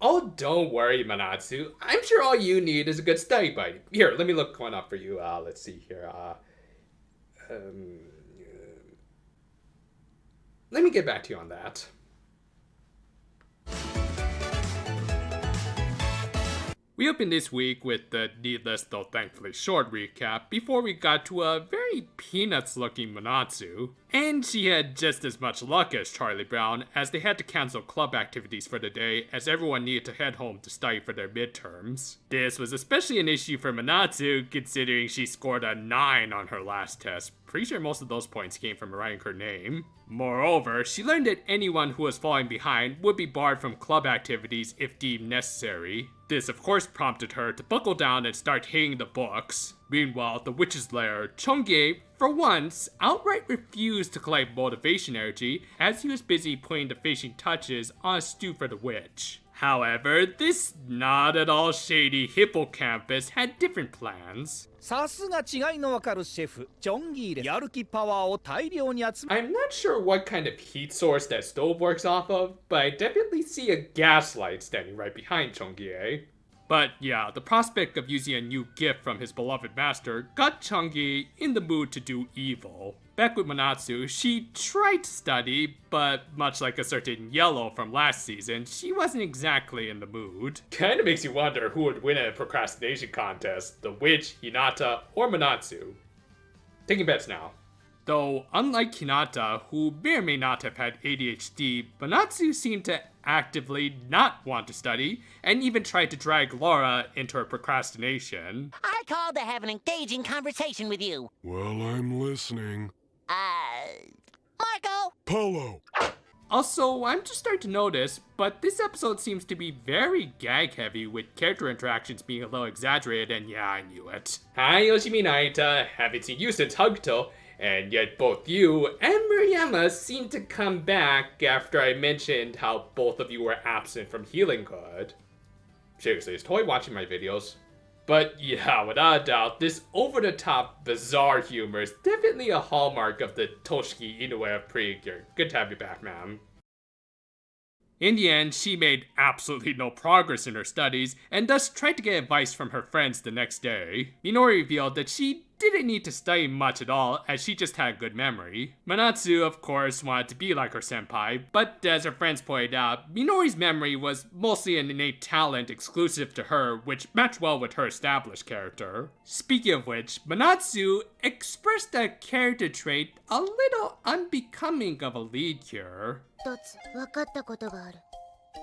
Oh, don't worry, Manatsu. I'm sure all you need is a good study buddy. Here, let me look one up for you. Let's see here. Um, Let me get back to you on that. We opened this week with the needless though thankfully short recap before we got to a very peanuts looking Manatsu. And she had just as much luck as Charlie Brown as they had to cancel club activities for the day as everyone needed to head home to study for their midterms. This was especially an issue for Manatsu considering she scored a 9 on her last test. Pretty sure most of those points came from writing her name. Moreover, she learned that anyone who was falling behind would be barred from club activities if deemed necessary. This of course prompted her to buckle down and start hitting the books. Meanwhile, the witch's lair, Chongire, for once, outright refused to collect motivation energy as he was busy putting the finishing touches on a stew for the witch. However, this not at all shady hippocampus had different plans. さすが違いのわかるシェフ、チョンギーです。やる気パワーを大量に集め I'm not sure what kind of heat source that stove works off of, but I definitely see a gas light standing right behind Chongire. But yeah, the prospect of using a new gift from his beloved master got Chongire in the mood to do evil. Back with Manatsu, she tried to study, but much like a certain Yellow from last season, she wasn't exactly in the mood. Kinda makes you wonder who would win a procrastination contest, the witch, Hinata, or Manatsu. Taking bets now. Though, unlike Hinata, who may or may not have had ADHD, Manatsu seemed to actively not want to study, and even tried to drag Laura into her procrastination. I called to have an engaging conversation with you. Well, I'm listening. Marco! Polo! Also, I'm just starting to notice, but this episode seems to be very gag-heavy with character interactions being a little exaggerated, and yeah, I knew it. Hi, Yoshimi Narita, haven't seen you since Hakuto, and yet both you and Murayama seem to come back after I mentioned how both of you were absent from Healing Hood. Seriously, is Toy watching my videos? But yeah, without a doubt, this over-the-top bizarre humor is definitely a hallmark of the Toshiki Inoue of Precure. Good to have you back, ma'am. In the end, she made absolutely no progress in her studies, and thus tried to get advice from her friends the next day. Minori revealed that she didn't need to study much at all, as she just had good memory. Manatsu, of course, wanted to be like her senpai, but as her friends pointed out, Minori's memory was mostly an innate talent exclusive to her, which matched well with her established character. Speaking of which, Manatsu expressed a character trait a little unbecoming of a lead cure. 一つ分かったことがある。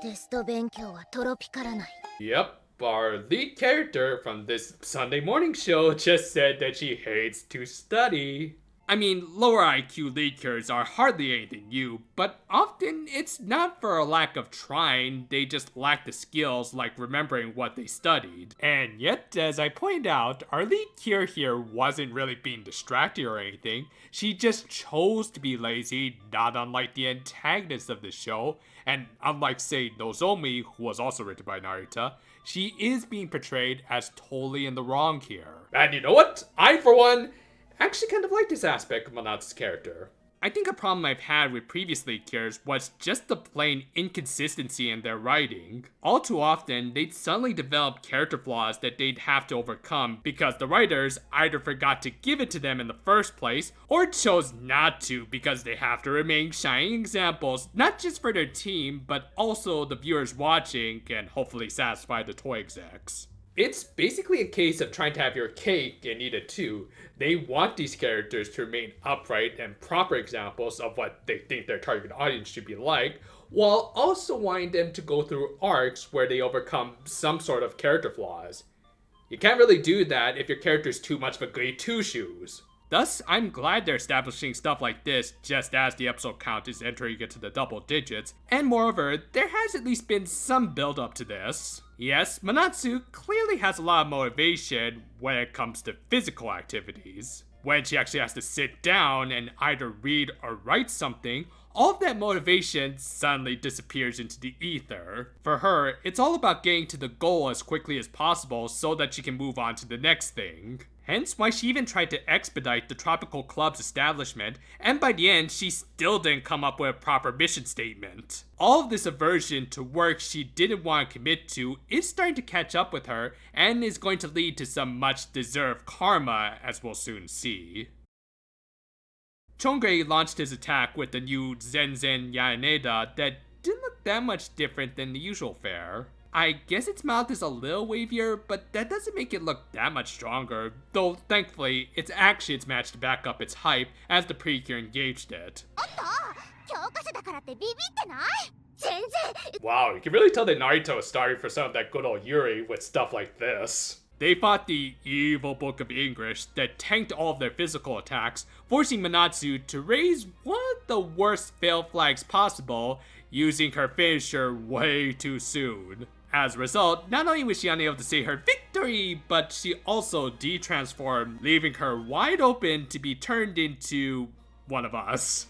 テスト勉強はトロピからない。 Yep, our lead character from this Sunday morning show just said that she hates to study. I mean, lower IQ lead cures are hardly anything new, but often it's not for a lack of trying, they just lack the skills like remembering what they studied. And yet, as I pointed out, our lead cure here wasn't really being distracted or anything, she just chose to be lazy, not unlike the antagonist of the show, and unlike say Nozomi, who was also written by Narita, she is being portrayed as totally in the wrong here. And you know what? I, for one, actually kind of like this aspect of Manatsu's character. I think a problem I've had with previous lead cures was just the plain inconsistency in their writing. All too often, they'd suddenly develop character flaws that they'd have to overcome because the writers either forgot to give it to them in the first place, or chose not to because they have to remain shining examples, not just for their team, but also the viewers watching, and hopefully satisfy the toy execs. It's basically a case of trying to have your cake and eat it too. They want these characters to remain upright and proper examples of what they think their target audience should be like, while also wanting them to go through arcs where they overcome some sort of character flaws. You can't really do that if your character's too much of a goody two-shoes. Thus, I'm glad they're establishing stuff like this just as the episode count is entering into the double digits, and moreover, there has at least been some build up to this. Yes, Manatsu clearly has a lot of motivation when it comes to physical activities. When she actually has to sit down and either read or write something, all of that motivation suddenly disappears into the ether. For her, it's all about getting to the goal as quickly as possible so that she can move on to the next thing. hence why she even tried to expedite the Tropical Club's establishment, and by the end, she still didn't come up with a proper mission statement. All of this aversion to work she didn't want to commit to is starting to catch up with her, and is going to lead to some much-deserved karma, as we'll soon see. Chongire launched his attack with the new Zenzen Yaneda that didn't look that much different than the usual fare. I guess its mouth is a little wavier, but that doesn't make it look that much stronger, though thankfully its actions matched to back up its hype as the Precure engaged it. Wow, you can really tell that Narita was starting for some of that good old Yuri with stuff like this. They fought the evil Book of English that tanked all of their physical attacks, forcing Manatsu to raise one of the worst fail flags possible, using her finisher way too soon. As a result, not only was she unable to say her victory, but she also de-transformed, leaving her wide open to be turned into one of us.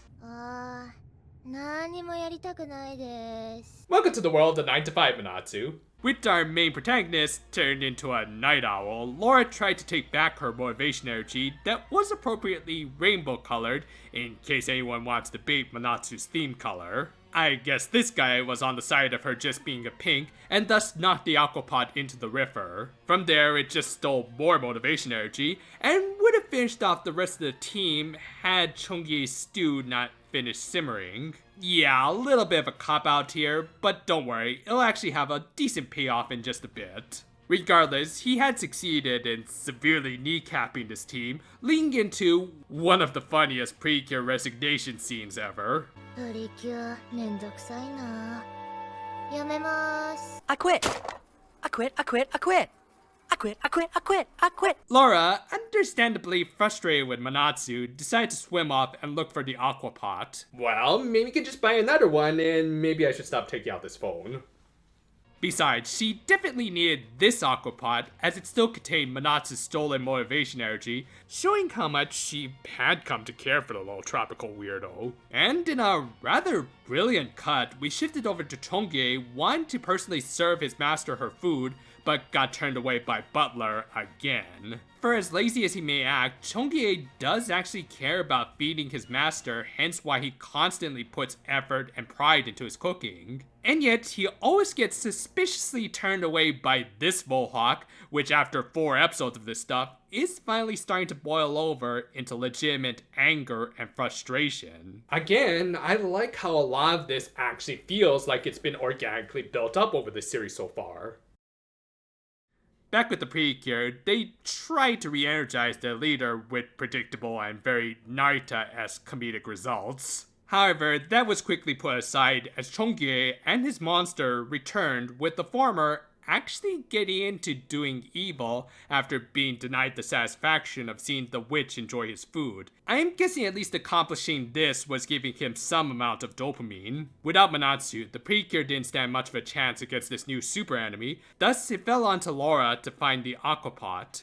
Welcome to the world of 9 to 5, Manatsu. With our main protagonist turned into a night owl, Laura tried to take back her motivation energy that was appropriately rainbow colored, in case anyone wants to debate Manatsu's theme color. I guess this guy was on the side of her just being a pink, and thus knocked the aquapod into the river. From there, it just stole more motivation energy, and would have finished off the rest of the team had Chongire's stew not finished simmering. Yeah, a little bit of a cop-out here, but don't worry, it'll actually have a decent payoff in just a bit. Regardless, he had succeeded in severely kneecapping this team, leading into one of the funniest Precure resignation scenes ever. Precure, めんどくさいな。やめます。 I quit. I quit. I quit. I quit. I quit. I quit. I quit. I quit. Laura, understandably frustrated with Manatsu, decided to swim off and look for the aquapot. Well, maybe we could just buy another one, and maybe I should stop taking out this phone. Besides, she definitely needed this aquapot, as it still contained Manatsu's stolen motivation energy, showing how much she had come to care for the little tropical weirdo. And in a rather brilliant cut, we shifted over to Chongire wanting to personally serve his master her food, but got turned away by Butler again. For as lazy as he may act, Chongire does actually care about feeding his master, hence why he constantly puts effort and pride into his cooking. And yet, he always gets suspiciously turned away by this Mohawk, which after 4 episodes of this stuff, is finally starting to boil over into legitimate anger and frustration. Again, I like how a lot of this actually feels like it's been organically built up over the series so far. Back with the Precure, they try to re-energize their leader with predictable and very Narita-esque comedic results. However, that was quickly put aside as Chongire and his monster returned, with the former actually getting into doing evil after being denied the satisfaction of seeing the witch enjoy his food. I am guessing at least accomplishing this was giving him some amount of dopamine. Without Manatsu, the Precure didn't stand much of a chance against this new super enemy, thus it fell onto Laura to find the aquapot.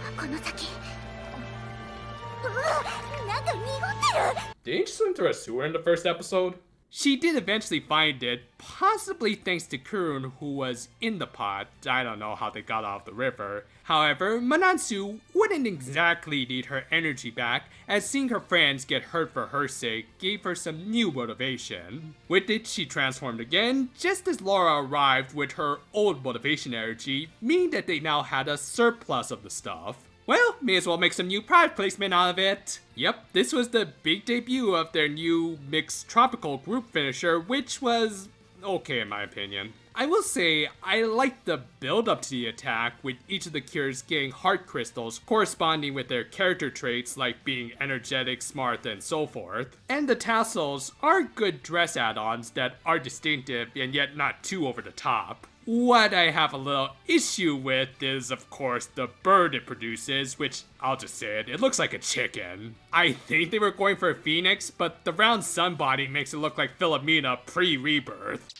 Didn't she swim through a sewer in the first episode? She did eventually find it, possibly thanks to Kurun, who was in the pot. I don't know how they got off the river. However, Manatsu wouldn't exactly need her energy back, as seeing her friends get hurt for her sake gave her some new motivation. With it, she transformed again, just as Laura arrived with her old motivation energy, meaning that they now had a surplus of the stuff. Well, may as well make some new product placement out of it. Yep, this was the big debut of their new mixed tropical group finisher, which was okay in my opinion. I will say, I liked the build up to the attack, with each of the cures getting heart crystals corresponding with their character traits like being energetic, smart, and so forth. And the tassels are good dress add-ons that are distinctive and yet not too over the top. What I have a little issue with is, of course, the bird it produces, which, I'll just say it looks like a chicken. I think they were going for a phoenix, but the round sun body makes it look like Philomena pre-rebirth.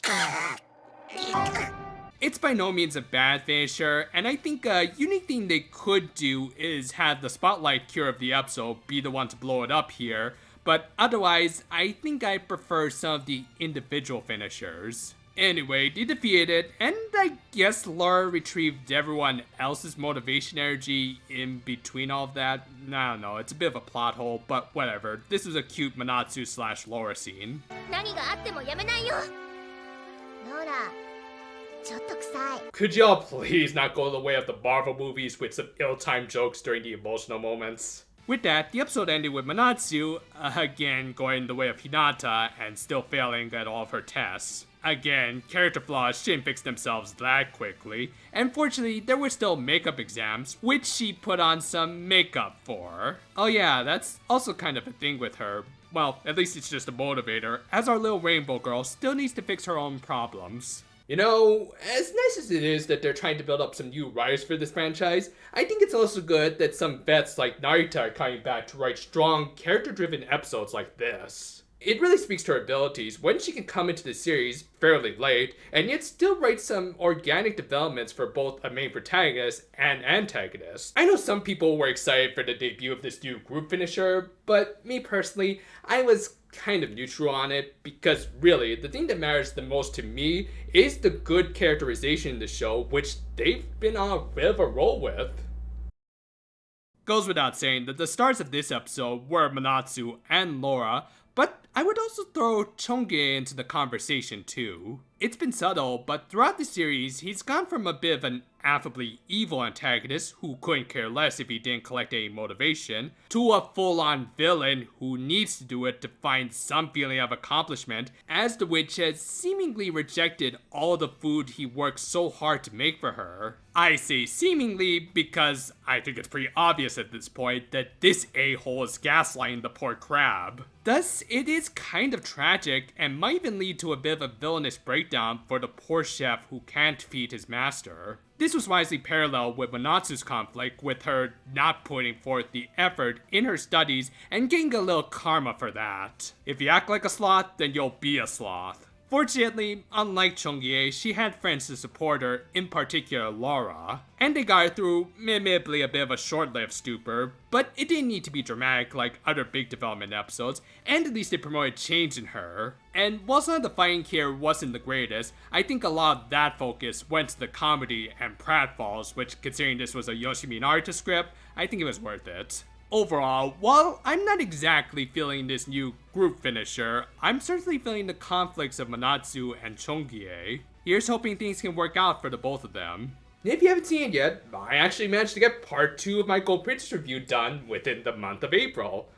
It's by no means a bad finisher, and I think a unique thing they could do is have the spotlight cure of the episode be the one to blow it up here, but otherwise, I think I prefer some of the individual finishers. Anyway, they defeated it, and I guess Laura retrieved everyone else's motivation energy in between all of that. I don't know, it's a bit of a plot hole, but whatever. This was a cute Manatsu slash Laura scene. 何があってもやめないよローラちょっと臭い Could y'all please not go the way of the Marvel movies with some ill-timed jokes during the emotional moments? With that, the episode ended with Manatsu, again going the way of Hinata and still failing at all of her tests. Again, character flaws shouldn't fix themselves that quickly, and fortunately there were still makeup exams, which she put on some makeup for. Oh yeah, that's also kind of a thing with her. Well, at least it's just a motivator, as our little rainbow girl still needs to fix her own problems. You know, as nice as it is that they're trying to build up some new writers for this franchise, I think it's also good that some vets like Narita are coming back to write strong, character-driven episodes like this. It really speaks to her abilities when she can come into the series fairly late and yet still write some organic developments for both a main protagonist and antagonist. I know some people were excited for the debut of this new group finisher, but me personally, I was kind of neutral on it because really, the thing that matters the most to me is the good characterization in the show, which they've been on a bit of a roll with. Goes without saying that the stars of this episode were Manatsu and Laura, but I would also throw Chongire into the conversation too. It's been subtle, but throughout the series, he's gone from a bit of an affably evil antagonist who couldn't care less if he didn't collect any motivation, to a full-on villain who needs to do it to find some feeling of accomplishment, as the witch has seemingly rejected all the food he worked so hard to make for her. I say seemingly because I think it's pretty obvious at this point that this a-hole is gaslighting the poor crab. Thus, it is kind of tragic and might even lead to a bit of a villainous breakdown for the poor chef who can't feed his master. This was wisely parallel with Manatsu's conflict with her not putting forth the effort in her studies and getting a little karma for that. If you act like a sloth, then you'll be a sloth. Fortunately, unlike Chongire, she had friends to support her, in particular Laura, and they got her through admittedly a bit of a short-lived stupor, but it didn't need to be dramatic like other big development episodes, and at least they promoted change in her. And while some of the fighting here wasn't the greatest, I think a lot of that focus went to the comedy and pratfalls, which considering this was a Yoshimi Narita script, I think it was worth it. Overall, while I'm not exactly feeling this new group finisher, I'm certainly feeling the conflicts of Manatsu and Chongire. Here's hoping things can work out for the both of them. If you haven't seen it yet, I actually managed to get part 2 of my Gold Princess review done within the month of April.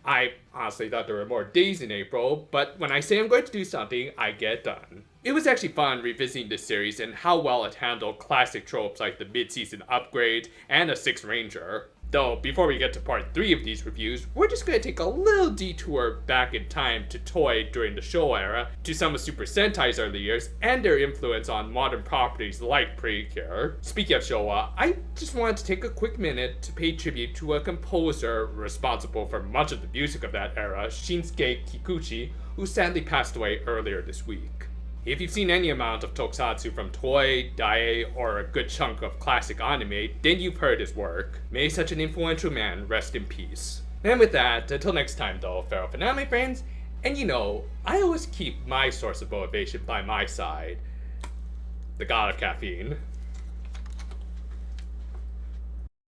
I honestly thought there were more days in April, but when I say I'm going to do something, I get it done. It was actually fun revisiting this series and how well it handled classic tropes like the mid-season upgrade and a 6th Ranger. Though, before we get to part 3 of these reviews, we're just going to take a little detour back in time to Toei during the Showa era, to some of Super Sentai's early years, and their influence on modern properties like Precure. Speaking of Showa, I just wanted to take a quick minute to pay tribute to a composer responsible for much of the music of that era, Shunsuke Kikuchi, who sadly passed away earlier this week. If you've seen any amount of tokusatsu from Toei, Dai, or a good chunk of classic anime, then you've heard his work. May such an influential man rest in peace. And with that, until next time though, farewell for now my friends, and you know, I always keep my source of motivation by my side. The god of caffeine.